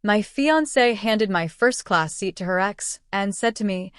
My fiancé handed my first-class seat to her ex and said to me,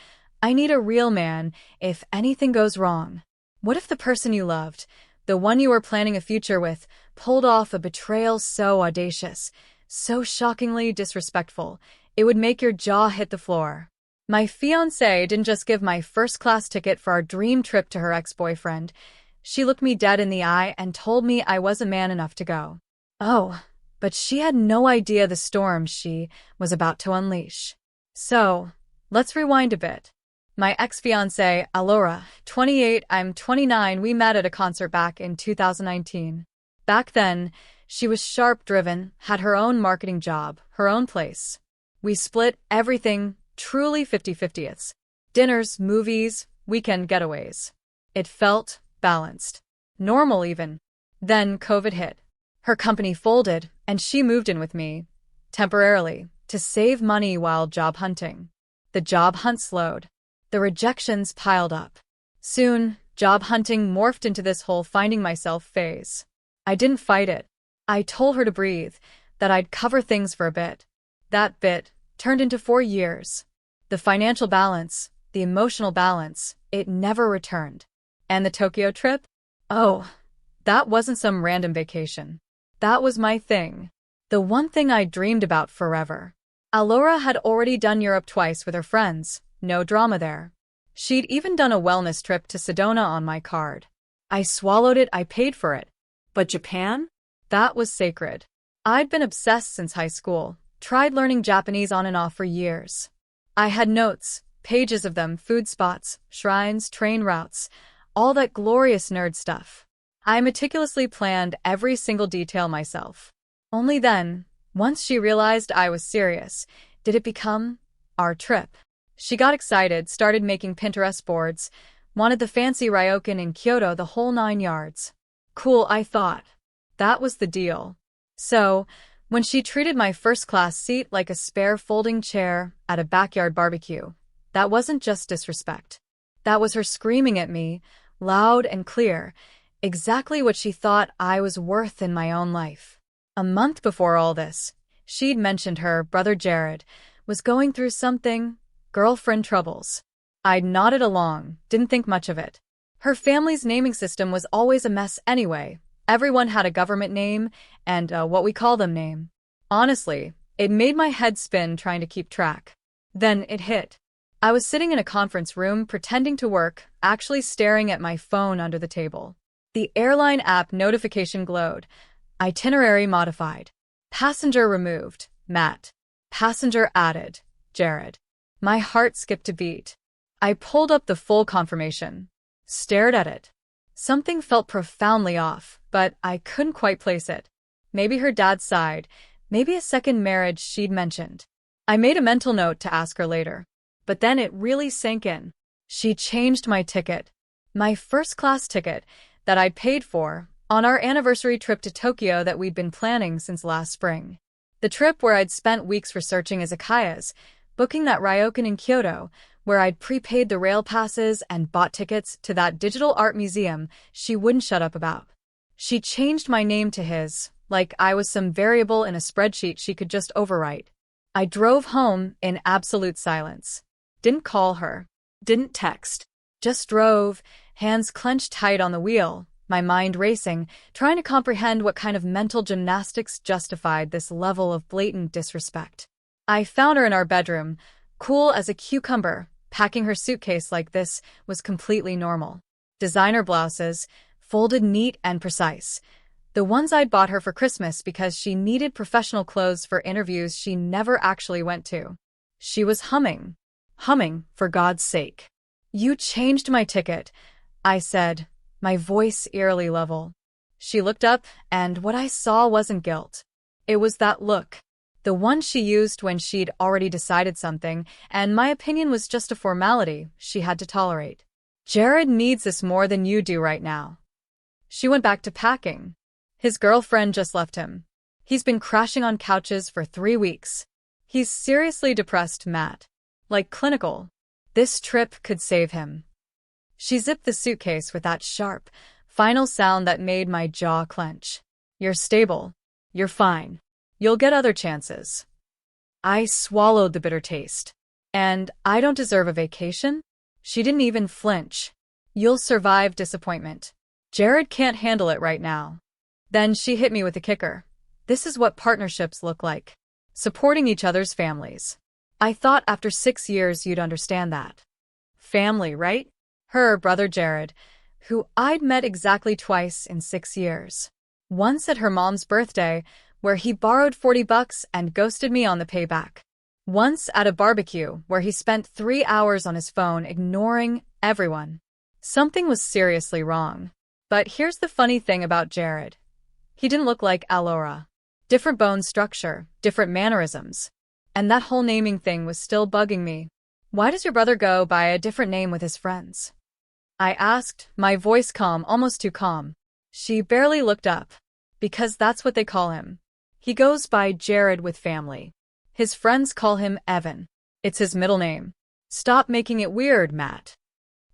"I need a real man if anything goes wrong." What if the person you loved, the one you were planning a future with, pulled off a betrayal so audacious, so shockingly disrespectful, it would make your jaw hit the floor? My fiancée didn't just give my first-class ticket for our dream trip to her ex-boyfriend. She looked me dead in the eye and told me I wasn't man enough to go. Oh, but she had no idea the storm she was about to unleash. So, let's rewind a bit. My ex-fiancée, Alora, 28, I'm 29, we met at a concert back in 2019. Back then, she was sharp-driven, had her own marketing job, her own place. We split everything, truly 50-50ths. Dinners, movies, weekend getaways. It felt balanced. Normal even. Then COVID hit. Her company folded, and she moved in with me, temporarily, to save money while job hunting. The job hunt slowed. The rejections piled up. Soon, job hunting morphed into this whole finding myself phase. I didn't fight it. I told her to breathe, that I'd cover things for a bit. That bit turned into 4 years. The financial balance, the emotional balance, it never returned. And the Tokyo trip? Oh, that wasn't some random vacation. That was my thing. The one thing I dreamed about forever. Alora had already done Europe twice with her friends, no drama there. She'd even done a wellness trip to Sedona on my card. I swallowed it, I paid for it. But Japan? That was sacred. I'd been obsessed since high school, tried learning Japanese on and off for years. I had notes, pages of them, food spots, shrines, train routes, all that glorious nerd stuff. I meticulously planned every single detail myself. Only then, once she realized I was serious, did it become our trip. She got excited, started making Pinterest boards, wanted the fancy ryokan in Kyoto, the whole 9 yards. Cool, I thought. That was the deal. So, when she treated my first-class seat like a spare folding chair at a backyard barbecue, that wasn't just disrespect. That was her screaming at me, loud and clear, exactly what she thought I was worth in my own life. A month before all this, she'd mentioned her brother Jared was going through something, girlfriend troubles. I'd nodded along, didn't think much of it. Her family's naming system was always a mess anyway. Everyone had a government name and what we call them name. Honestly, it made my head spin trying to keep track. Then it hit. I was sitting in a conference room pretending to work, actually staring at my phone under the table. The airline app notification glowed. Itinerary modified. Passenger removed. Matt. Passenger added. Jared. My heart skipped a beat. I pulled up the full confirmation. Stared at it. Something felt profoundly off, but I couldn't quite place it. Maybe her dad's side, maybe a second marriage she'd mentioned. I made a mental note to ask her later. But then it really sank in. She changed my ticket. My first-class ticket that I'd paid for on our anniversary trip to Tokyo that we'd been planning since last spring. The trip where I'd spent weeks researching izakayas, booking that ryokan in Kyoto, where I'd prepaid the rail passes and bought tickets to that digital art museum she wouldn't shut up about. She changed my name to his, like I was some variable in a spreadsheet she could just overwrite. I drove home in absolute silence. Didn't call her. Didn't text. Just drove, hands clenched tight on the wheel, my mind racing, trying to comprehend what kind of mental gymnastics justified this level of blatant disrespect. I found her in our bedroom, cool as a cucumber. Packing her suitcase like this was completely normal. Designer blouses, folded neat and precise. The ones I'd bought her for Christmas because she needed professional clothes for interviews she never actually went to. She was humming. Humming, for God's sake. You changed my ticket, I said, my voice eerily level. She looked up, and what I saw wasn't guilt. It was that look. The one she used when she'd already decided something, and my opinion was just a formality she had to tolerate. Jared needs this more than you do right now. She went back to packing. His girlfriend just left him. He's been crashing on couches for 3 weeks. He's seriously depressed, Matt. Like clinical. This trip could save him. She zipped the suitcase with that sharp, final sound that made my jaw clench. You're stable. You're fine. You'll get other chances. I swallowed the bitter taste. And I don't deserve a vacation? She didn't even flinch. You'll survive disappointment. Jared can't handle it right now. Then she hit me with a kicker. This is what partnerships look like. Supporting each other's families. I thought after 6 years you'd understand that. Family, right? Her brother Jared, who I'd met exactly twice in 6 years. Once at her mom's birthday, where he borrowed $40 and ghosted me on the payback. Once at a barbecue, where he spent 3 hours on his phone ignoring everyone. Something was seriously wrong. But here's the funny thing about Jared. He didn't look like Alora. Different bone structure, different mannerisms. And that whole naming thing was still bugging me. Why does your brother go by a different name with his friends? I asked, my voice calm, almost too calm. She barely looked up. Because that's what they call him. He goes by Jared with family. His friends call him Evan. It's his middle name. Stop making it weird, Matt.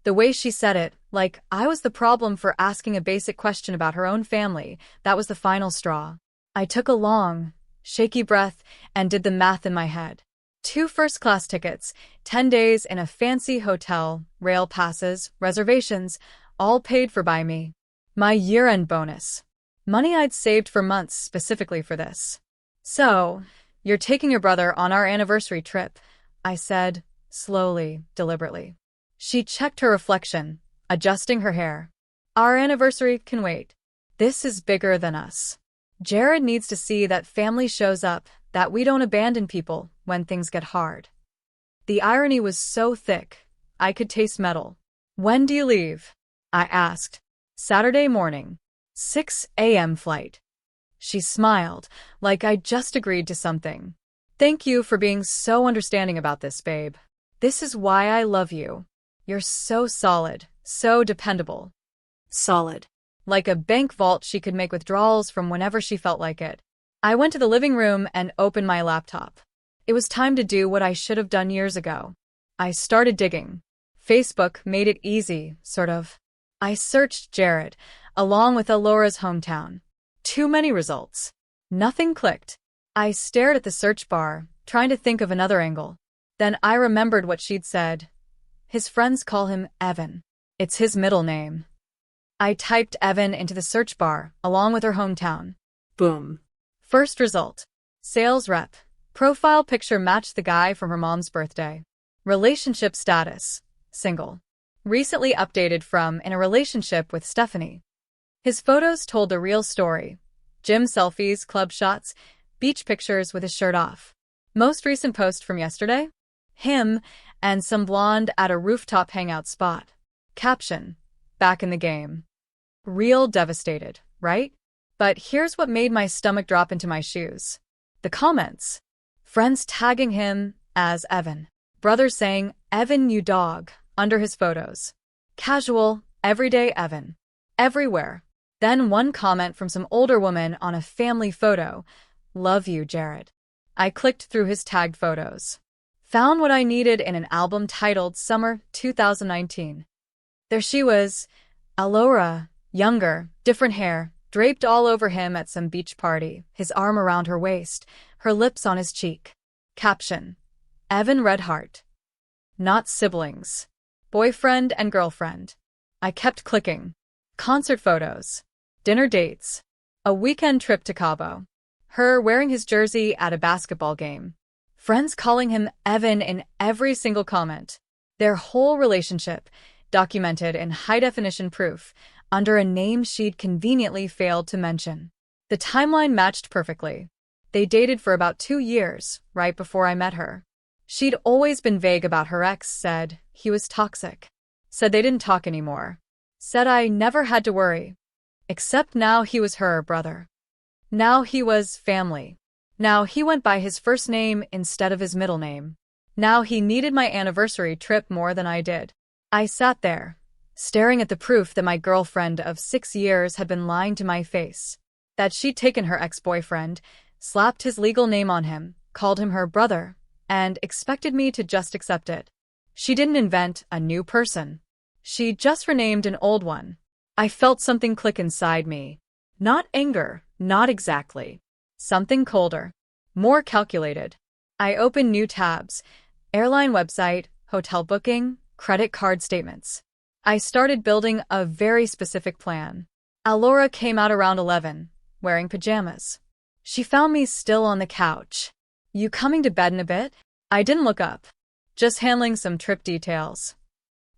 The way she said it, like I was the problem for asking a basic question about her own family, that was the final straw. I took a long, shaky breath and did the math in my head. 2 first-class tickets, 10 days in a fancy hotel, rail passes, reservations, all paid for by me. My year-end bonus. Money I'd saved for months specifically for this. So, you're taking your brother on our anniversary trip, I said, slowly, deliberately. She checked her reflection, adjusting her hair. Our anniversary can wait. This is bigger than us. Jared needs to see that family shows up, that we don't abandon people when things get hard. The irony was so thick, I could taste metal. When do you leave? I asked. Saturday morning. 6 a.m. flight. She smiled, like I'd just agreed to something. Thank you for being so understanding about this, babe. This is why I love you. You're so solid, so dependable. Solid. Like a bank vault she could make withdrawals from whenever she felt like it. I went to the living room and opened my laptop. It was time to do what I should have done years ago. I started digging. Facebook made it easy, sort of. I searched Jared, along with Alora's hometown. Too many results. Nothing clicked. I stared at the search bar, trying to think of another angle. Then I remembered what she'd said. His friends call him Evan. It's his middle name. I typed Evan into the search bar, along with her hometown. Boom. First result. Sales rep. Profile picture matched the guy from her mom's birthday. Relationship status. Single. Recently updated from in a relationship with Stephanie. His photos told the real story. Gym selfies, club shots, beach pictures with his shirt off. Most recent post from yesterday? Him and some blonde at a rooftop hangout spot. Caption. Back in the game. Real devastated, right? But here's what made my stomach drop into my shoes. The comments. Friends tagging him as Evan. Brothers saying, Evan, you dog, under his photos. Casual, everyday Evan. Everywhere. Then one comment from some older woman on a family photo. Love you, Jared. I clicked through his tagged photos. Found what I needed in an album titled Summer 2019. There she was, Alora, younger, different hair, draped all over him at some beach party, his arm around her waist, her lips on his cheek. Caption. Evan Redheart. Not siblings. Boyfriend and girlfriend. I kept clicking. Concert photos. Dinner dates. A weekend trip to Cabo. Her wearing his jersey at a basketball game. Friends calling him Evan in every single comment. Their whole relationship, documented in high-definition proof, under a name she'd conveniently failed to mention. The timeline matched perfectly. They dated for about 2 years, right before I met her. She'd always been vague about her ex, said he was toxic. Said they didn't talk anymore. Said I never had to worry. Except now he was her brother. Now he was family. Now he went by his first name instead of his middle name. Now he needed my anniversary trip more than I did. I sat there, staring at the proof that my girlfriend of 6 years had been lying to my face. That she'd taken her ex-boyfriend, slapped his legal name on him, called him her brother, and expected me to just accept it. She didn't invent a new person. She just renamed an old one. I felt something click inside me. Not anger, not exactly. Something colder. More calculated. I opened new tabs: airline website, hotel booking, credit card statements. I started building a very specific plan. Alora came out around 11, wearing pajamas. She found me still on the couch. "You coming to bed in a bit?" I didn't look up. "Just handling some trip details."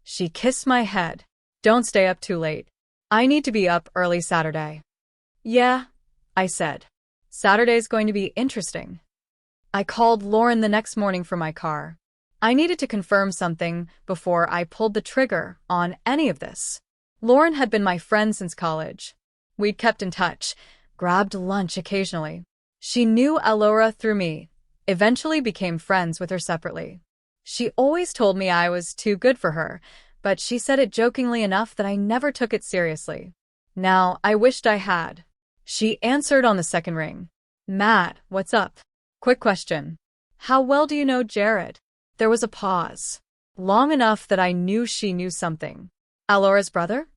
She kissed my head. "Don't stay up too late. I need to be up early Saturday." "Yeah," I said. "Saturday's going to be interesting." I called Lauren the next morning for my car. I needed to confirm something before I pulled the trigger on any of this. Lauren had been my friend since college. We'd kept in touch, grabbed lunch occasionally. She knew Alora through me, eventually became friends with her separately. She always told me I was too good for her, but she said it jokingly enough that I never took it seriously. Now, I wished I had. She answered on the second ring. "Matt, what's up?" "Quick question. How well do you know Jared?" There was a pause, long enough that I knew she knew something. "Alora's brother?"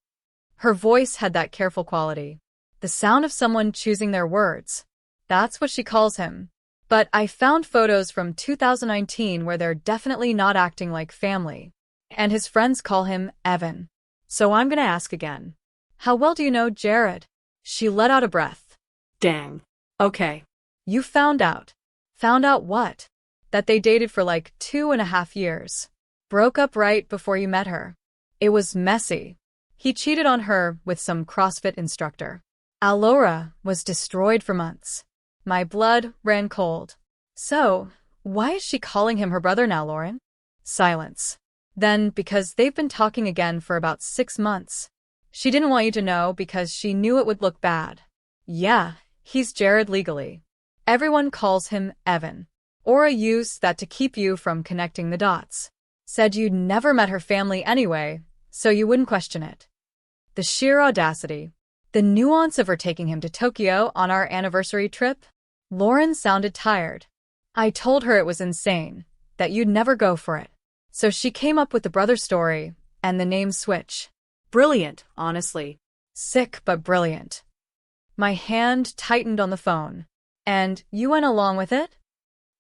Her voice had that careful quality. The sound of someone choosing their words. "That's what she calls him. But I found photos from 2019 where they're definitely not acting like family. And his friends call him Evan. So I'm gonna ask again. How well do you know Jared?" She let out a breath. "Dang. Okay. You found out." "Found out what?" "That they dated for like 2.5 years. Broke up right before you met her. It was messy. He cheated on her with some CrossFit instructor. Alora was destroyed for months." My blood ran cold. "So, why is she calling him her brother now, Lauren?" Silence. "Then, because they've been talking again for about 6 months. She didn't want you to know because she knew it would look bad." "Yeah, he's Jared legally. Everyone calls him Evan. Aura used that to keep you from connecting the dots. Said you'd never met her family anyway, so you wouldn't question it." The sheer audacity. The nuance of her taking him to Tokyo on our anniversary trip. Lauren sounded tired. "I told her it was insane, that you'd never go for it. So she came up with the brother story and the name switch. Brilliant, honestly. Sick but brilliant." My hand tightened on the phone. "And you went along with it?"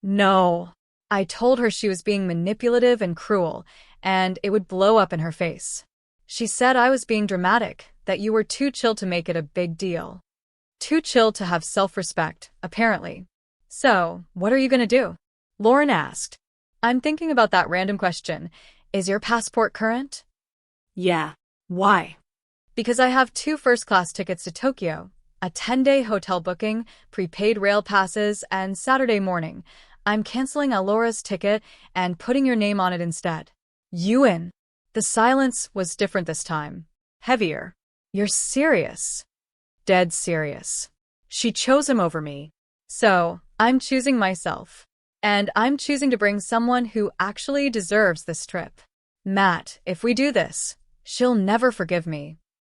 "No." I told her she was being manipulative and cruel, and it would blow up in her face. She said I was being dramatic, that you were too chill to make it a big deal. Too chill to have self-respect, apparently. "So, what are you gonna do?" Lauren asked. "I'm thinking about that random question. Is your passport current?" "Yeah." "Why?" "Because I have 2 first-class tickets to Tokyo, a 10-day hotel booking, prepaid rail passes, and Saturday morning. I'm canceling Alora's ticket and putting your name on it instead." "You in?" The silence was different this time. Heavier. "You're serious?" "Dead serious. She chose him over me. So, I'm choosing myself. And I'm choosing to bring someone who actually deserves this trip. Matt, if we do this, she'll never forgive me."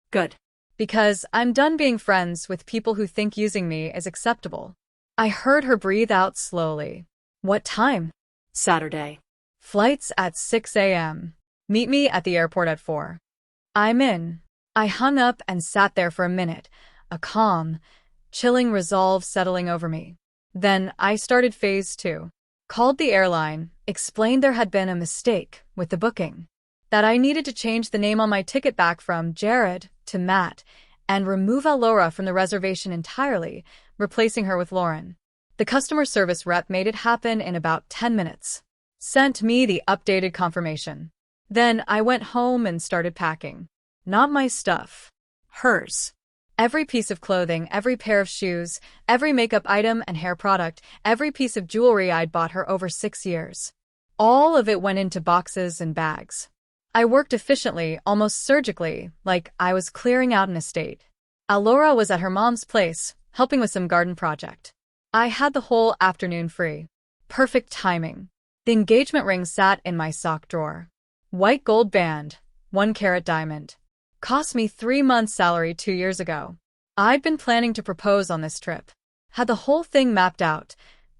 "Good. Because I'm done being friends with people who think using me is acceptable." I heard her breathe out slowly. "What time?" "Saturday. Flights at 6 a.m. Meet me at the airport at 4. "I'm in." I hung up and sat there for a minute, a calm, chilling resolve settling over me. Then I started phase 2. Called the airline, explained there had been a mistake with the booking. That I needed to change the name on my ticket back from Jared to Matt and remove Alora from the reservation entirely, replacing her with Lauren. The customer service rep made it happen in about 10 minutes. Sent me the updated confirmation. Then I went home and started packing. Not my stuff. Hers. Every piece of clothing, every pair of shoes, every makeup item and hair product, every piece of jewelry I'd bought her over 6 years. All of it went into boxes and bags. I worked efficiently, almost surgically, like I was clearing out an estate. Alora was at her mom's place, helping with some garden project. I had the whole afternoon free. Perfect timing. The engagement ring sat in my sock drawer. White gold band, 1-carat diamond. Cost me 3 months' salary 2 years ago. I'd been planning to propose on this trip. Had the whole thing mapped out.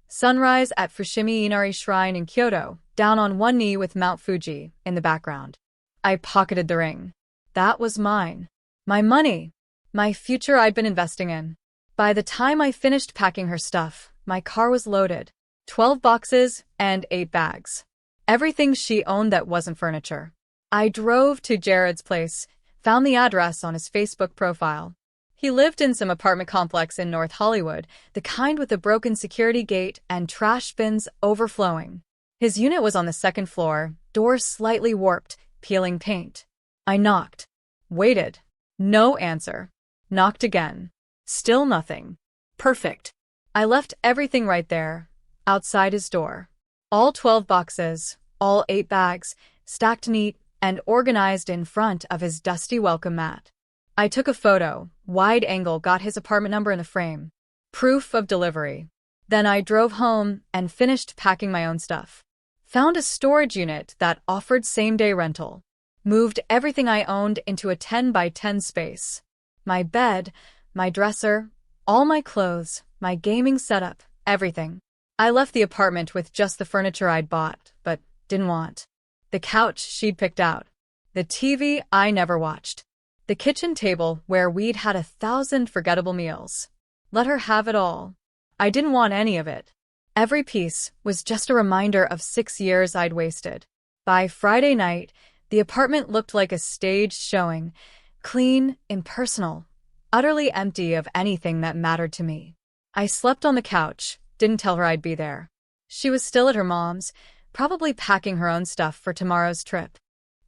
Sunrise at Fushimi Inari Shrine in Kyoto, down on one knee with Mount Fuji in the background. I pocketed the ring. That was mine. My money. My future I'd been investing in. By the time I finished packing her stuff, my car was loaded. 12 boxes and 8 bags. Everything she owned that wasn't furniture. I drove to Jared's place, found the address on his Facebook profile. He lived in some apartment complex in North Hollywood, the kind with a broken security gate and trash bins overflowing. His unit was on the second floor, door slightly warped, peeling paint. I knocked. Waited. No answer. Knocked again. Still nothing. Perfect. I left everything right there, outside his door. All 12 boxes, all 8 bags, stacked neat and organized in front of his dusty welcome mat. I took a photo, wide angle, got his apartment number in the frame. Proof of delivery. Then I drove home and finished packing my own stuff. Found a storage unit that offered same-day rental. Moved everything I owned into a 10 by 10 space. My bed, my dresser, all my clothes, my gaming setup, everything. I left the apartment with just the furniture I'd bought, but didn't want. The couch she'd picked out. The TV I never watched. The kitchen table where we'd had 1,000 forgettable meals. Let her have it all. I didn't want any of it. Every piece was just a reminder of 6 years I'd wasted. By Friday night, the apartment looked like a staged showing, clean, impersonal, utterly empty of anything that mattered to me. I slept on the couch, didn't tell her I'd be there. She was still at her mom's, probably packing her own stuff for tomorrow's trip.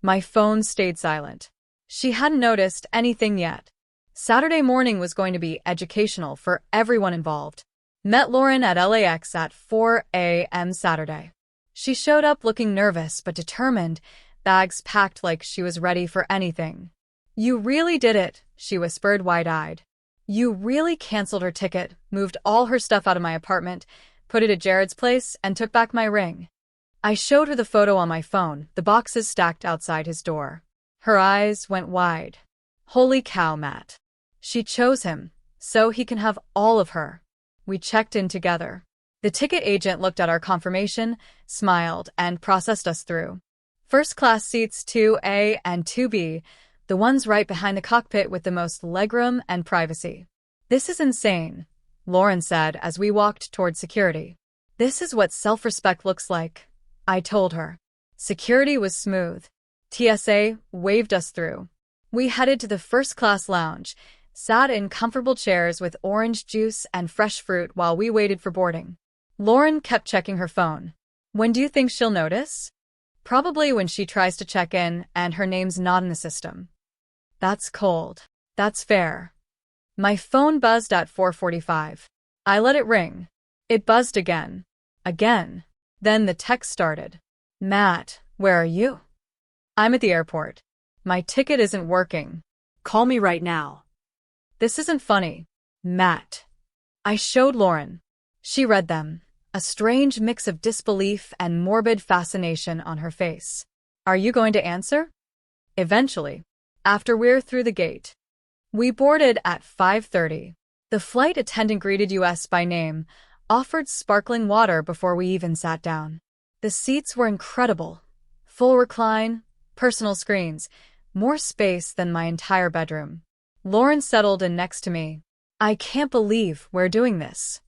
My phone stayed silent. She hadn't noticed anything yet. Saturday morning was going to be educational for everyone involved. Met Lauren at LAX at 4 a.m. Saturday. She showed up looking nervous but determined, bags packed like she was ready for anything. "You really did it," she whispered wide-eyed. "You really canceled her ticket, moved all her stuff out of my apartment, put it at Jared's place, and took back my ring." I showed her the photo on my phone, the boxes stacked outside his door. Her eyes went wide. Holy cow, Matt. She chose him, so he can have all of her. We checked in together. The ticket agent looked at our confirmation, smiled, and processed us through. First-class seats 2A and 2B, the ones right behind the cockpit with the most legroom and privacy. "This is insane," Lauren said as we walked toward security. "This is what self-respect looks like," I told her. Security was smooth. TSA waved us through. We headed to the first-class lounge, sat in comfortable chairs with orange juice and fresh fruit while we waited for boarding. Lauren kept checking her phone. "When do you think she'll notice?" "Probably when she tries to check in and her name's not in the system." "That's cold. That's fair." My phone buzzed at 4:45. I let it ring. It buzzed again. Again. Then the text started. "Matt, where are you?" "I'm at the airport. My ticket isn't working. Call me right now." "This isn't funny. Matt." I showed Lauren. She read them, a strange mix of disbelief and morbid fascination on her face. "Are you going to answer?" "Eventually. After we're through the gate." We boarded at 5:30. The flight attendant greeted us by name, offered sparkling water before we even sat down. The seats were incredible. Full recline, personal screens, more space than my entire bedroom. Lauren settled in next to me. "I can't believe we're doing this."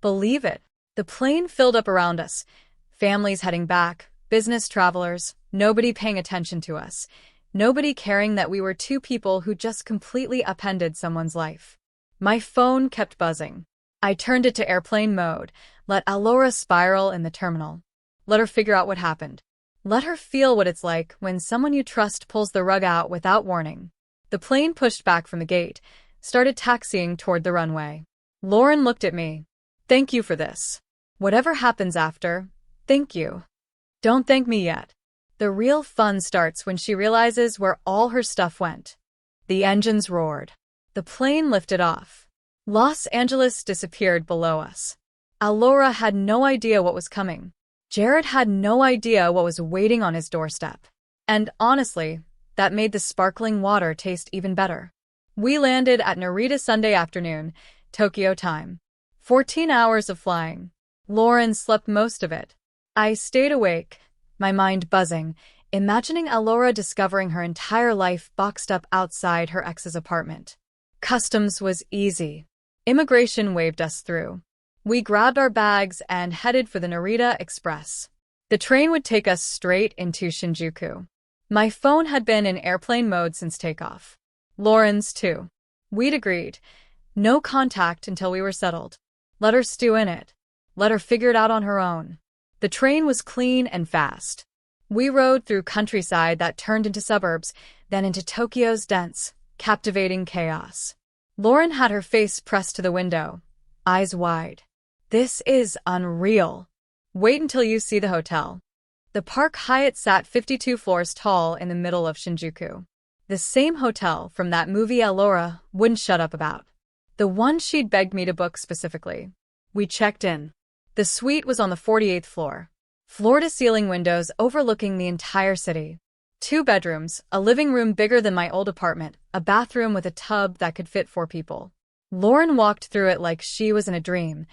"Believe it." The plane filled up around us. Families heading back, business travelers, nobody paying attention to us. Nobody caring that we were two people who just completely upended someone's life. My phone kept buzzing. I turned it to airplane mode, let Alora spiral in the terminal. Let her figure out what happened. Let her feel what it's like when someone you trust pulls the rug out without warning. The plane pushed back from the gate, started taxiing toward the runway. Lauren looked at me. "Thank you for this. Whatever happens after, thank you." "Don't thank me yet." The real fun starts when she realizes where all her stuff went. The engines roared. The plane lifted off. Los Angeles disappeared below us. Alora had no idea what was coming. Jared had no idea what was waiting on his doorstep. And honestly, that made the sparkling water taste even better. We landed at Narita Sunday afternoon, Tokyo time. 14 hours of flying. Lauren slept most of it. I stayed awake, my mind buzzing, imagining Alora discovering her entire life boxed up outside her ex's apartment. Customs was easy. Immigration waved us through. We grabbed our bags and headed for the Narita Express. The train would take us straight into Shinjuku. My phone had been in airplane mode since takeoff. Lauren's too. We'd agreed. No contact until we were settled. Let her stew in it. Let her figure it out on her own. The train was clean and fast. We rode through countryside that turned into suburbs, then into Tokyo's dense, captivating chaos. Lauren had her face pressed to the window, eyes wide. This is unreal. Wait until you see the hotel. The Park Hyatt sat 52 floors tall in the middle of Shinjuku. The same hotel from that movie Laura wouldn't shut up about. The one she'd begged me to book specifically. We checked in. The suite was on the 48th floor. Floor-to-ceiling windows overlooking the entire city. 2 bedrooms, a living room bigger than my old apartment, a bathroom with a tub that could fit 4 people. Lauren walked through it like she was in a dream,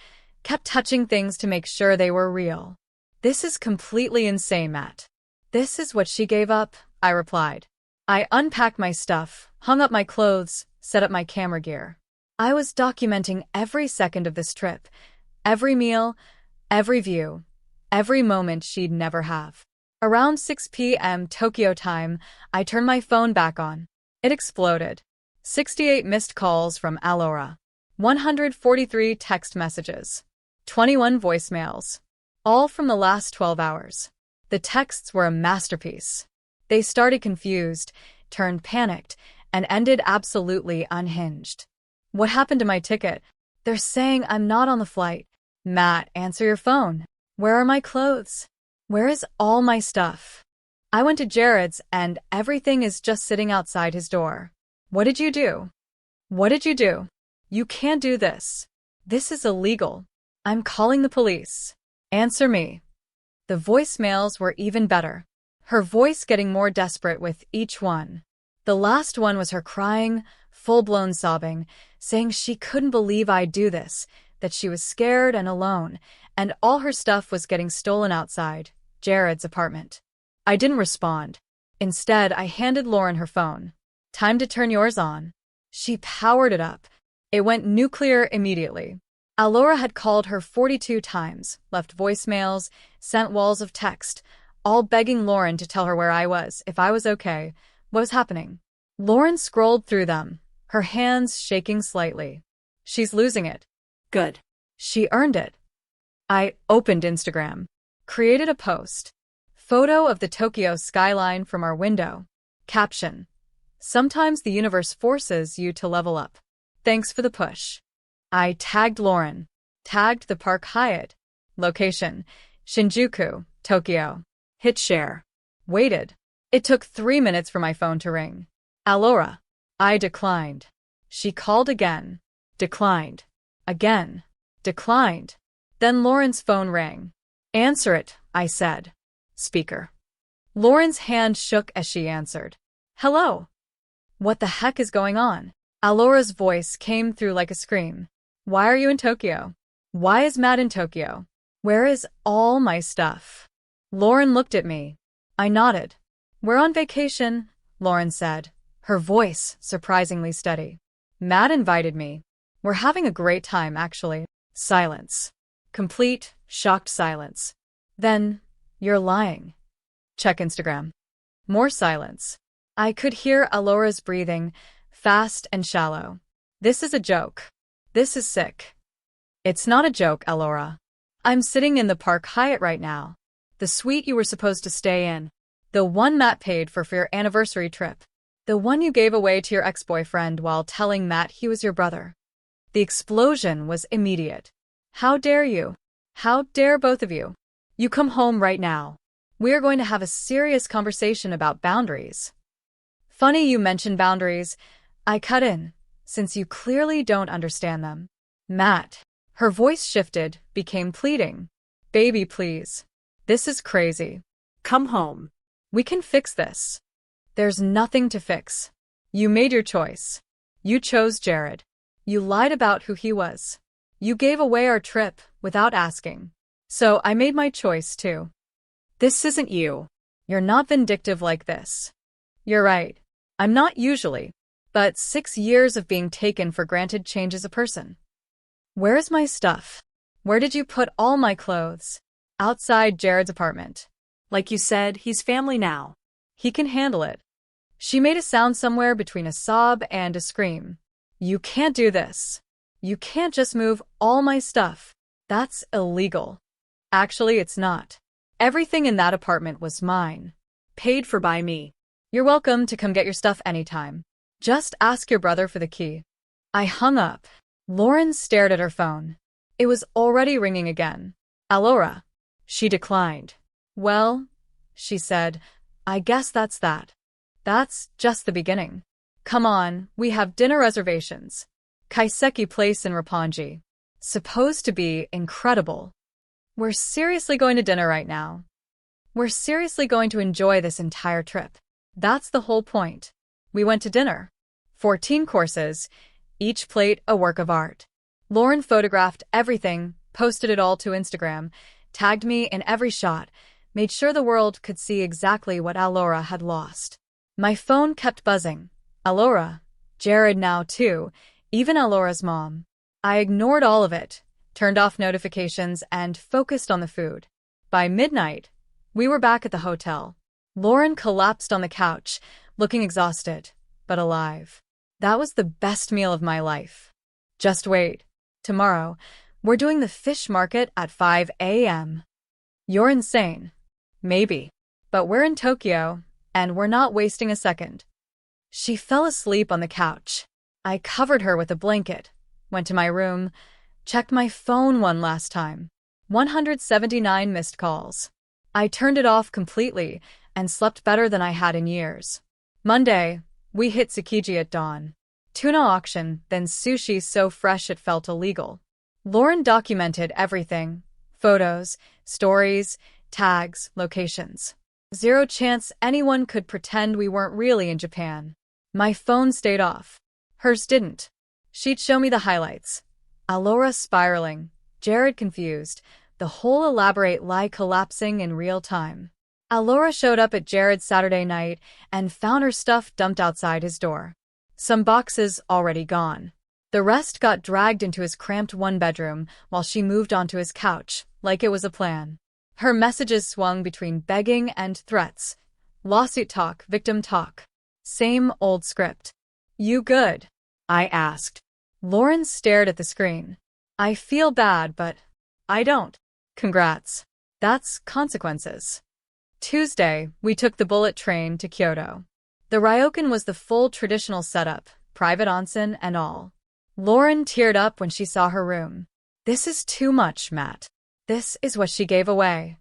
kept touching things to make sure they were real. This is completely insane, Matt. This is what she gave up, I replied. I unpacked my stuff, hung up my clothes, set up my camera gear. I was documenting every second of this trip, every meal, every view, every moment she'd never have. Around 6 p.m. Tokyo time, I turned my phone back on. It exploded. 68 missed calls from Laura. 143 text messages. 21 voicemails. All from the last 12 hours. The texts were a masterpiece. They started confused, turned panicked, and ended absolutely unhinged. What happened to my ticket? They're saying I'm not on the flight. Matt, answer your phone. Where are my clothes? Where is all my stuff? I went to Jared's and everything is just sitting outside his door. What did you do? What did you do? You can't do this. This is illegal. I'm calling the police. Answer me. The voicemails were even better. Her voice getting more desperate with each one. The last one was her crying, full-blown sobbing, saying she couldn't believe I'd do this, that she was scared and alone, and all her stuff was getting stolen outside Jared's apartment. I didn't respond. Instead, I handed Lauren her phone. Time to turn yours on. She powered it up. It went nuclear immediately. Laura had called her 42 times, left voicemails, sent walls of text, all begging Lauren to tell her where I was, if I was okay, what was happening. Lauren scrolled through them, her hands shaking slightly. She's losing it. Good. She earned it. I opened Instagram. Created a post. Photo of the Tokyo skyline from our window. Caption. Sometimes the universe forces you to level up. Thanks for the push. I tagged Lauren. Tagged the Park Hyatt. Location. Shinjuku, Tokyo. Hit share. Waited. It took 3 minutes for my phone to ring. Laura. I declined. She called again. Declined. Again. Declined. Then Lauren's phone rang. Answer it, I said. Speaker. Lauren's hand shook as she answered. Hello. What the heck is going on? Laura's voice came through like a scream. Why are you in Tokyo? Why is Matt in Tokyo? Where is all my stuff? Lauren looked at me. I nodded. We're on vacation, Lauren said, her voice surprisingly steady. Matt invited me. We're having a great time, actually. Silence. Complete, shocked silence. Then, you're lying. Check Instagram. More silence. I could hear Laura's breathing, fast and shallow. This is a joke. This is sick. It's not a joke, Laura. I'm sitting in the Park Hyatt right now. The suite you were supposed to stay in. The one Matt paid for your anniversary trip. The one you gave away to your ex-boyfriend while telling Matt he was your brother. The explosion was immediate. How dare you? How dare both of you? You come home right now. We are going to have a serious conversation about boundaries. Funny you mention boundaries. I cut in, since you clearly don't understand them. Matt. Her voice shifted, became pleading. Baby, please. This is crazy. Come home. We can fix this. There's nothing to fix. You made your choice. You chose Jared. You lied about who he was. You gave away our trip without asking. So I made my choice too. This isn't you. You're not vindictive like this. You're right. I'm not usually. But 6 years of being taken for granted changes a person. Where is my stuff? Where did you put all my clothes? Outside Jared's apartment. Like you said, he's family now. He can handle it. She made a sound somewhere between a sob and a scream. You can't do this. You can't just move all my stuff. That's illegal. Actually, it's not. Everything in that apartment was mine. Paid for by me. You're welcome to come get your stuff anytime. Just ask your brother for the key. I hung up. Lauren stared at her phone. It was already ringing again. Alora. She declined. Well, she said, I guess that's that. That's just the beginning. Come on, we have dinner reservations. Kaiseki Place in Roppongi. Supposed to be incredible. We're seriously going to dinner right now. We're seriously going to enjoy this entire trip. That's the whole point. We went to dinner. 14 courses, each plate a work of art. Lauren photographed everything, posted it all to Instagram, tagged me in every shot, made sure the world could see exactly what Alora had lost. My phone kept buzzing. Alora. Jared now too, even Alora's mom. I ignored all of it, turned off notifications, and focused on the food. By midnight, we were back at the hotel. Lauren collapsed on the couch, looking exhausted, but alive. That was the best meal of my life. Just wait. Tomorrow, we're doing the fish market at 5 a.m. You're insane. Maybe. But we're in Tokyo, and we're not wasting a second. She fell asleep on the couch. I covered her with a blanket, went to my room, checked my phone one last time. 179 missed calls. I turned it off completely and slept better than I had in years. Monday, we hit Tsukiji at dawn. Tuna auction, then sushi so fresh it felt illegal. Lauren documented everything. Photos, stories, tags, locations. Zero chance anyone could pretend we weren't really in Japan. My phone stayed off. Hers didn't. She'd show me the highlights. Alora spiraling, Jared confused, the whole elaborate lie collapsing in real time. Alora showed up at Jared's Saturday night and found her stuff dumped outside his door. Some boxes already gone. The rest got dragged into his cramped one-bedroom while she moved onto his couch, like it was a plan. Her messages swung between begging and threats. Lawsuit talk, victim talk. Same old script. You good? I asked. Lauren stared at the screen. I feel bad, but I don't. Congrats. That's consequences. Tuesday, we took the bullet train to Kyoto. The ryokan was the full traditional setup, private onsen and all. Lauren teared up when she saw her room. This is too much, Matt. This is what she gave away.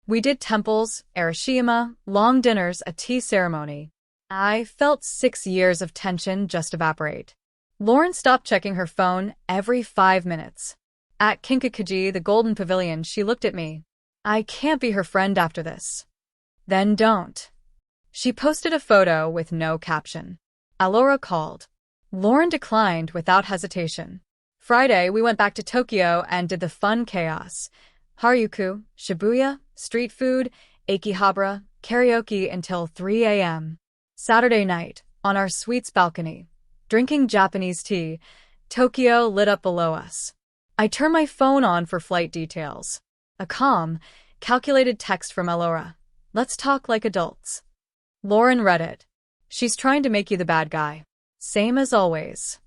We did temples, arashiyama, long dinners, a tea ceremony. I felt 6 years of tension just evaporate. Lauren stopped checking her phone every 5 minutes. At Kinkakuji, the Golden Pavilion, she looked at me. I can't be her friend after this. Then don't. She posted a photo with no caption. Alora called. Lauren declined without hesitation. Friday, we went back to Tokyo and did the fun chaos. Harajuku, Shibuya, street food, Akihabara, karaoke until 3 a.m. Saturday night, on our suite's balcony, drinking Japanese tea, Tokyo lit up below us. I turned my phone on for flight details. A calm, calculated text from Alora. Let's talk like adults. Lauren read it. She's trying to make you the bad guy. Same as always.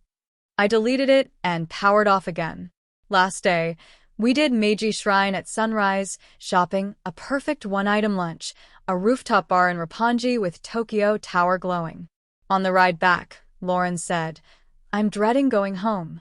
I deleted it and powered off again. Last day, we did Meiji Shrine at sunrise, shopping, a perfect one-item lunch, a rooftop bar in Roppongi with Tokyo Tower glowing. On the ride back, Lauren said, I'm dreading going home.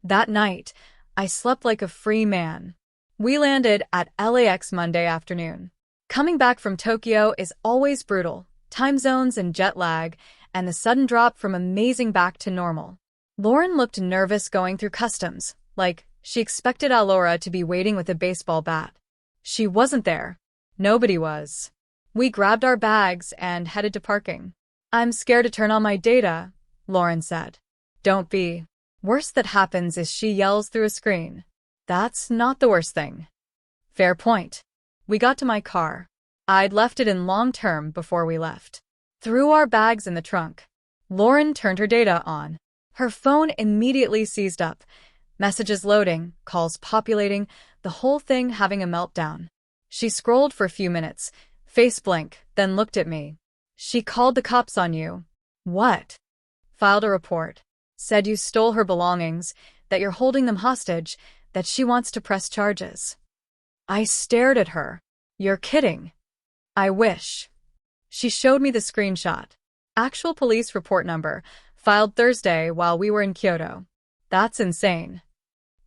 That night, I slept like a free man. We landed at LAX Monday afternoon. Coming back from Tokyo is always brutal, time zones and jet lag, and the sudden drop from amazing back to normal. Lauren looked nervous going through customs, like she expected Alora to be waiting with a baseball bat. She wasn't there. Nobody was. We grabbed our bags and headed to parking. I'm scared to turn on my data, Lauren said. Don't be. Worst that happens is she yells through a screen. That's not the worst thing. Fair point. We got to my car. I'd left it in long term before we left. Threw our bags in the trunk. Lauren turned her data on. Her phone immediately seized up. Messages loading, calls populating, the whole thing having a meltdown. She scrolled for a few minutes, face blank, then looked at me. She called the cops on you. What? Filed a report. Said you stole her belongings, that you're holding them hostage, that she wants to press charges. I stared at her. You're kidding. I wish. She showed me the screenshot. Actual police report number, filed Thursday while we were in Kyoto. That's insane.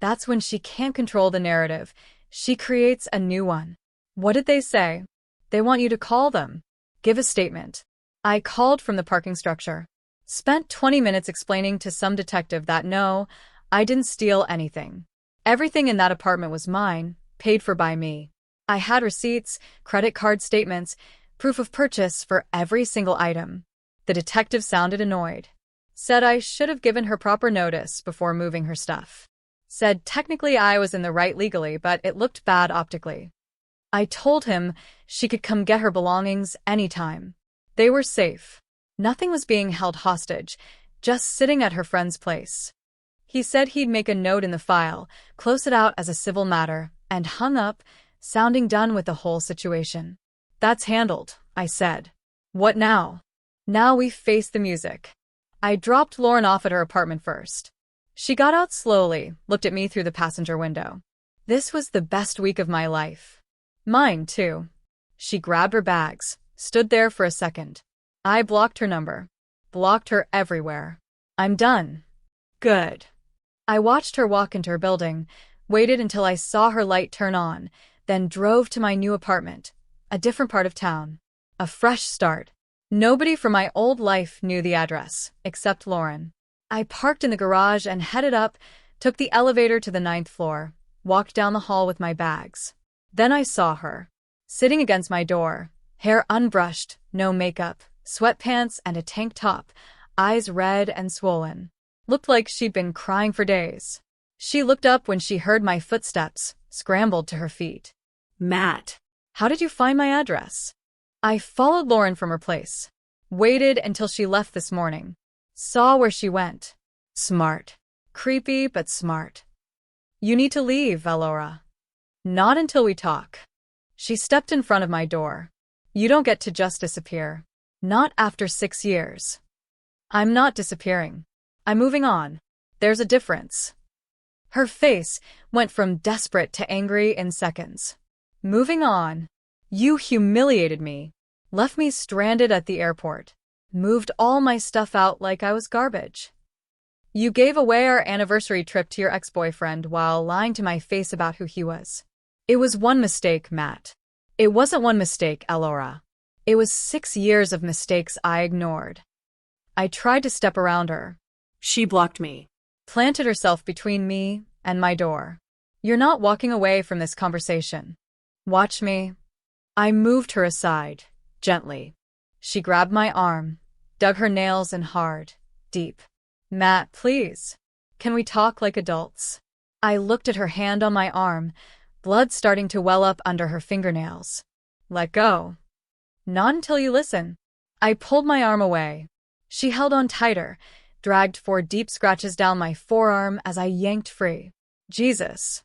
That's when she can't control the narrative. She creates a new one. What did they say? They want you to call them. Give a statement. I called from the parking structure. Spent 20 minutes explaining to some detective that no, I didn't steal anything. Everything in that apartment was mine, paid for by me. I had receipts, credit card statements, proof of purchase for every single item. The detective sounded annoyed. Said I should have given her proper notice before moving her stuff. Said technically I was in the right legally, but it looked bad optically. I told him she could come get her belongings anytime. They were safe. Nothing was being held hostage, just sitting at her friend's place. He said he'd make a note in the file, close it out as a civil matter, and hung up, sounding done with the whole situation. That's handled, I said. What now? Now we face the music. I dropped Lauren off at her apartment first. She got out slowly, looked at me through the passenger window. This was the best week of my life. Mine, too. She grabbed her bags, stood there for a second. I blocked her number. Blocked her everywhere. I'm done. Good. I watched her walk into her building, waited until I saw her light turn on, then drove to my new apartment, a different part of town. A fresh start. Nobody from my old life knew the address, except Lauren. I parked in the garage and headed up, took the elevator to the 9th floor, walked down the hall with my bags. Then I saw her, sitting against my door, hair unbrushed, no makeup, sweatpants and a tank top, eyes red and swollen. Looked like she'd been crying for days. She looked up when she heard my footsteps, scrambled to her feet. Matt. How did you find my address? I followed Lauren from her place. Waited until she left this morning. Saw where she went. Smart. Creepy, but smart. You need to leave, Valora. Not until we talk. She stepped in front of my door. You don't get to just disappear. Not after 6 years. I'm not disappearing. I'm moving on. There's a difference. Her face went from desperate to angry in seconds. Moving on. You humiliated me. Left me stranded at the airport. Moved all my stuff out like I was garbage. You gave away our anniversary trip to your ex-boyfriend while lying to my face about who he was. It was one mistake, Matt. It wasn't one mistake, Elora. It was 6 years of mistakes I ignored. I tried to step around her. She blocked me. Planted herself between me and my door. You're not walking away from this conversation. Watch me. I moved her aside, gently. She grabbed my arm, dug her nails in hard, deep. Matt, please. Can we talk like adults? I looked at her hand on my arm, blood starting to well up under her fingernails. Let go. Not until you listen. I pulled my arm away. She held on tighter, dragged 4 deep scratches down my forearm as I yanked free. Jesus.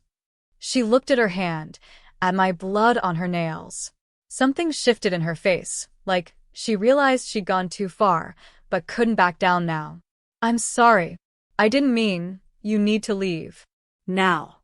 She looked at her hand, at my blood on her nails. Something shifted in her face, like she realized she'd gone too far, but couldn't back down now. I'm sorry. I didn't mean, you need to leave. Now.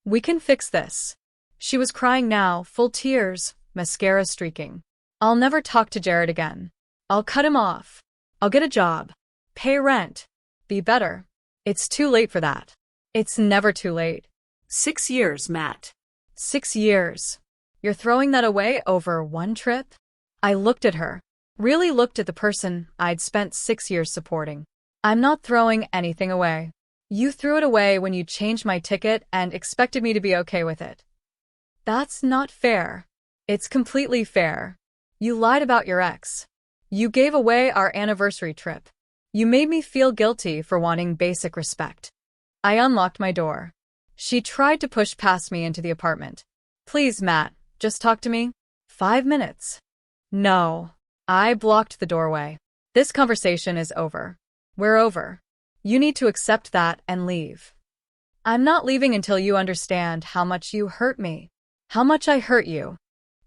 We can fix this. She was crying now, full tears, mascara streaking. I'll never talk to Jared again. I'll cut him off. I'll get a job. Pay rent. Be better. It's too late for that. It's never too late. 6 years, Matt. 6 years. You're throwing that away over one trip? I looked at her. Really looked at the person I'd spent 6 years supporting. I'm not throwing anything away. You threw it away when you changed my ticket and expected me to be okay with it. That's not fair. It's completely fair. You lied about your ex. You gave away our anniversary trip. You made me feel guilty for wanting basic respect. I unlocked my door. She tried to push past me into the apartment. Please, Matt, just talk to me. 5 minutes. No. I blocked the doorway. This conversation is over. We're over. You need to accept that and leave. I'm not leaving until you understand how much you hurt me. How much I hurt you.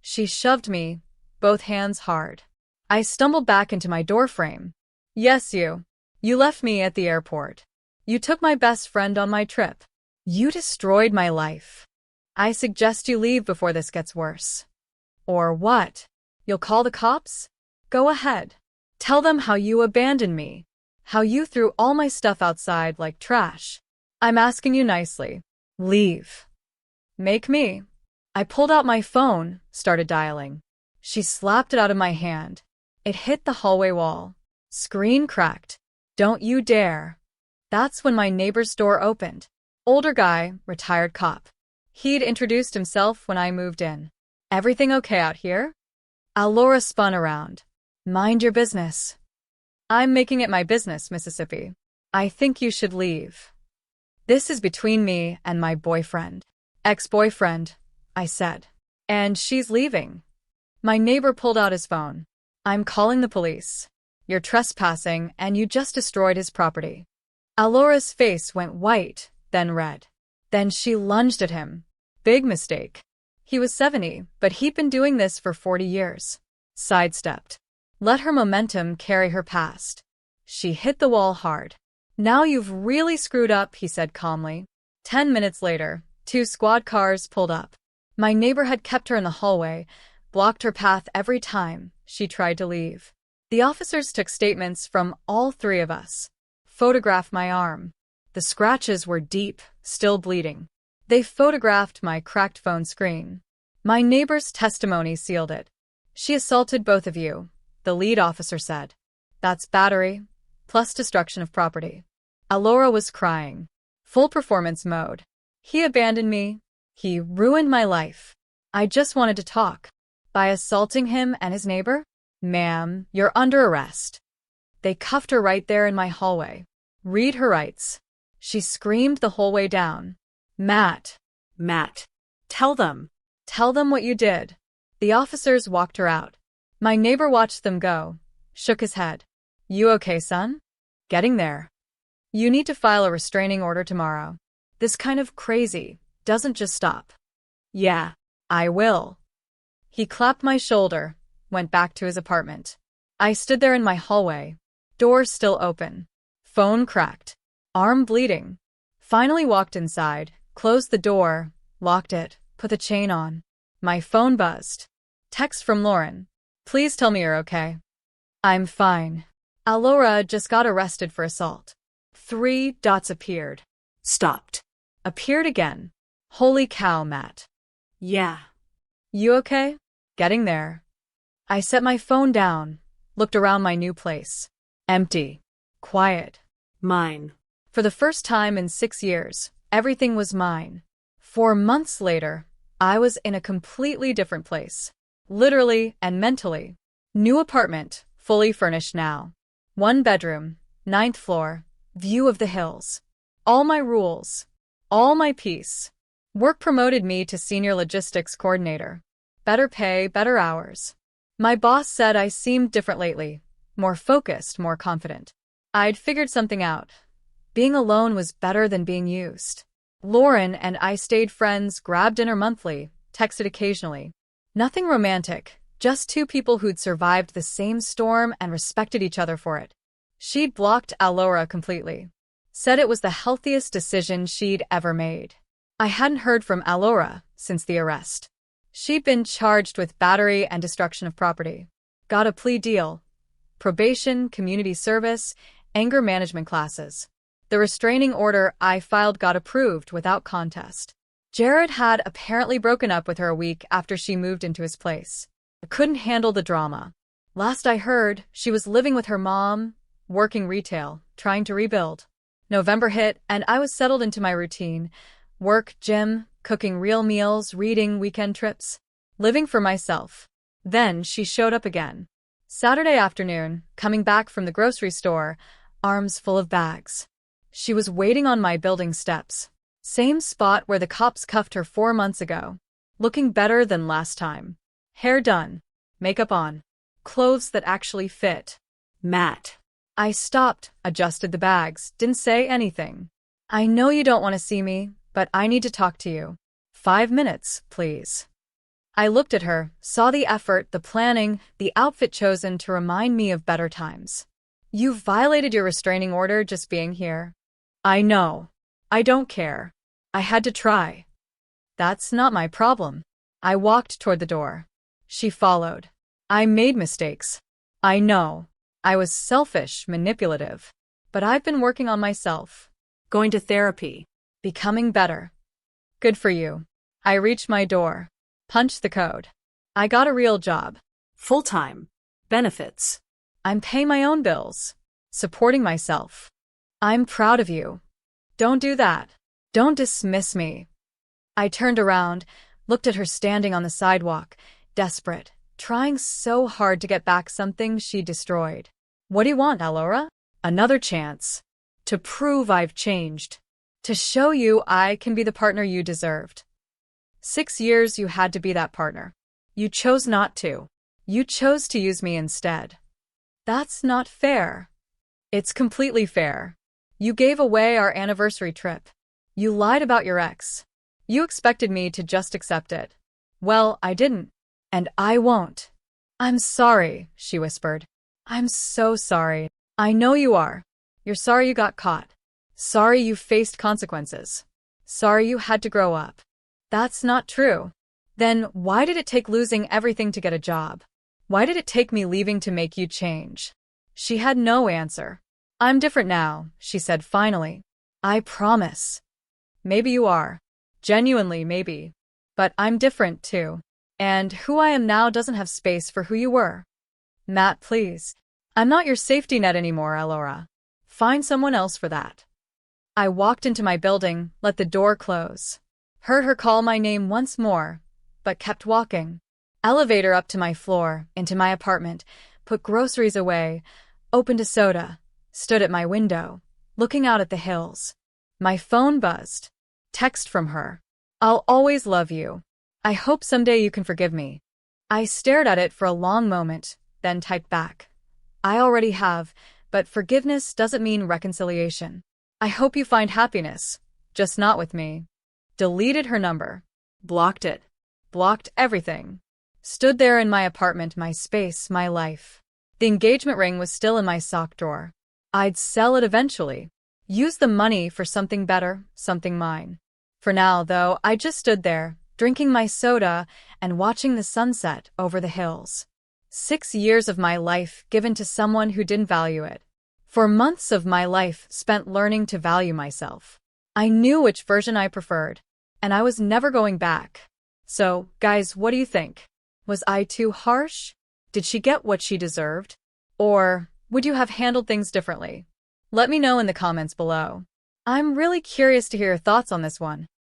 She shoved me, both hands hard. I stumbled back into my doorframe. Yes, you. You left me at the airport. You took my best friend on my trip. You destroyed my life. I suggest you leave before this gets worse. Or what? You'll call the cops? Go ahead. Tell them how you abandoned me. How you threw all my stuff outside like trash. I'm asking you nicely. Leave. Make me. I pulled out my phone, started dialing. She slapped it out of my hand. It hit the hallway wall. Screen cracked. Don't you dare. That's when my neighbor's door opened. Older guy, retired cop. He'd introduced himself when I moved in. Everything okay out here? Alora spun around. Mind your business. I'm making it my business, Mississippi. I think you should leave. This is between me and my boyfriend. Ex-boyfriend, I said. And she's leaving. My neighbor pulled out his phone. I'm calling the police. You're trespassing and you just destroyed his property. Alora's face went white, then red. Then she lunged at him. Big mistake. He was 70, but he'd been doing this for 40 years. Sidestepped. Let her momentum carry her past. She hit the wall hard. Now you've really screwed up, he said calmly. 10 minutes later, 2 squad cars pulled up. My neighbor had kept her in the hallway, blocked her path every time she tried to leave. The officers took statements from all 3 of us. Photographed my arm. The scratches were deep, still bleeding. They photographed my cracked phone screen. My neighbor's testimony sealed it. She assaulted both of you, the lead officer said. That's battery, plus destruction of property. Alora was crying. Full performance mode. He abandoned me. He ruined my life. I just wanted to talk. By assaulting him and his neighbor? Ma'am, you're under arrest. They cuffed her right there in my hallway. Read her rights. She screamed the whole way down. Matt. Matt. Tell them. Tell them what you did. The officers walked her out. My neighbor watched them go, shook his head. You okay, son? Getting there. You need to file a restraining order tomorrow. This kind of crazy doesn't just stop. Yeah, I will. He clapped my shoulder, went back to his apartment. I stood there in my hallway, door still open, phone cracked, arm bleeding. Finally walked inside, closed the door, locked it, put the chain on. My phone buzzed. Text from Lauren. Please tell me you're okay. I'm fine. Alora just got arrested for assault. 3 dots appeared. Stopped. Appeared again. Holy cow, Matt. Yeah. You okay? Getting there. I set my phone down, looked around my new place. Empty. Quiet. Mine. For the first time in 6 years, everything was mine. 4 months later, I was in a completely different place. Literally and mentally. New apartment, fully furnished now. 1 bedroom, 9th floor, view of the hills. All my rules. All my peace. Work promoted me to senior logistics coordinator. Better pay, better hours. My boss said I seemed different lately. More focused, more confident. I'd figured something out. Being alone was better than being used. Lauren and I stayed friends, grabbed dinner monthly, texted occasionally. Nothing romantic, just 2 people who'd survived the same storm and respected each other for it. She'd blocked Alora completely. Said it was the healthiest decision she'd ever made. I hadn't heard from Alora since the arrest. She'd been charged with battery and destruction of property. Got a plea deal. Probation, community service, anger management classes. The restraining order I filed got approved without contest. Jared had apparently broken up with her a week after she moved into his place. I couldn't handle the drama. Last I heard, she was living with her mom, working retail, trying to rebuild. November hit, and I was settled into my routine. Work, gym, cooking real meals, reading, weekend trips. Living for myself. Then she showed up again. Saturday afternoon, coming back from the grocery store, arms full of bags. She was waiting on my building steps. Same spot where the cops cuffed her 4 months ago. Looking better than last time. Hair done. Makeup on. Clothes that actually fit. Matt. I stopped, adjusted the bags, didn't say anything. I know you don't want to see me, but I need to talk to you. 5 minutes, please. I looked at her, saw the effort, the planning, the outfit chosen to remind me of better times. You violated your restraining order just being here. I know. I don't care. I had to try. That's not my problem. I walked toward the door. She followed. I made mistakes. I know. I was selfish, manipulative. But I've been working on myself. Going to therapy. Becoming better. Good for you. I reached my door. Punched the code. I got a real job. Full-time. Benefits. I'm paying my own bills. Supporting myself. I'm proud of you. Don't do that. Don't dismiss me. I turned around, looked at her standing on the sidewalk, desperate, trying so hard to get back something she destroyed. What do you want, Alora? Another chance. To prove I've changed. To show you I can be the partner you deserved. 6 years you had to be that partner. You chose not to. You chose to use me instead. That's not fair. It's completely fair. You gave away our anniversary trip. You lied about your ex. You expected me to just accept it. Well, I didn't. And I won't. I'm sorry, she whispered. I'm so sorry. I know you are. You're sorry you got caught. Sorry you faced consequences. Sorry you had to grow up. That's not true. Then why did it take losing everything to get a job? Why did it take me leaving to make you change? She had no answer. I'm different now, she said finally. I promise. Maybe you are. Genuinely, maybe. But I'm different, too. And who I am now doesn't have space for who you were. Matt, please. I'm not your safety net anymore, Alora. Find someone else for that. I walked into my building, let the door close. Heard her call my name once more, but kept walking. Elevator up to my floor, into my apartment, put groceries away, opened a soda, stood at my window, looking out at the hills. My phone buzzed. Text from her. I'll always love you. I hope someday you can forgive me. I stared at it for a long moment, then typed back. I already have, but forgiveness doesn't mean reconciliation. I hope you find happiness, just not with me. Deleted her number. Blocked it. Blocked everything. Stood there in my apartment, my space, my life. The engagement ring was still in my sock drawer. I'd sell it eventually. Use the money for something better, something mine. For now, though, I just stood there, drinking my soda and watching the sunset over the hills. 6 years of my life given to someone who didn't value it. 4 months of my life spent learning to value myself. I knew which version I preferred, and I was never going back. So, guys, what do you think? Was I too harsh? Did she get what she deserved? Or would you have handled things differently? Let me know in the comments below. I'm really curious to hear your thoughts on this one.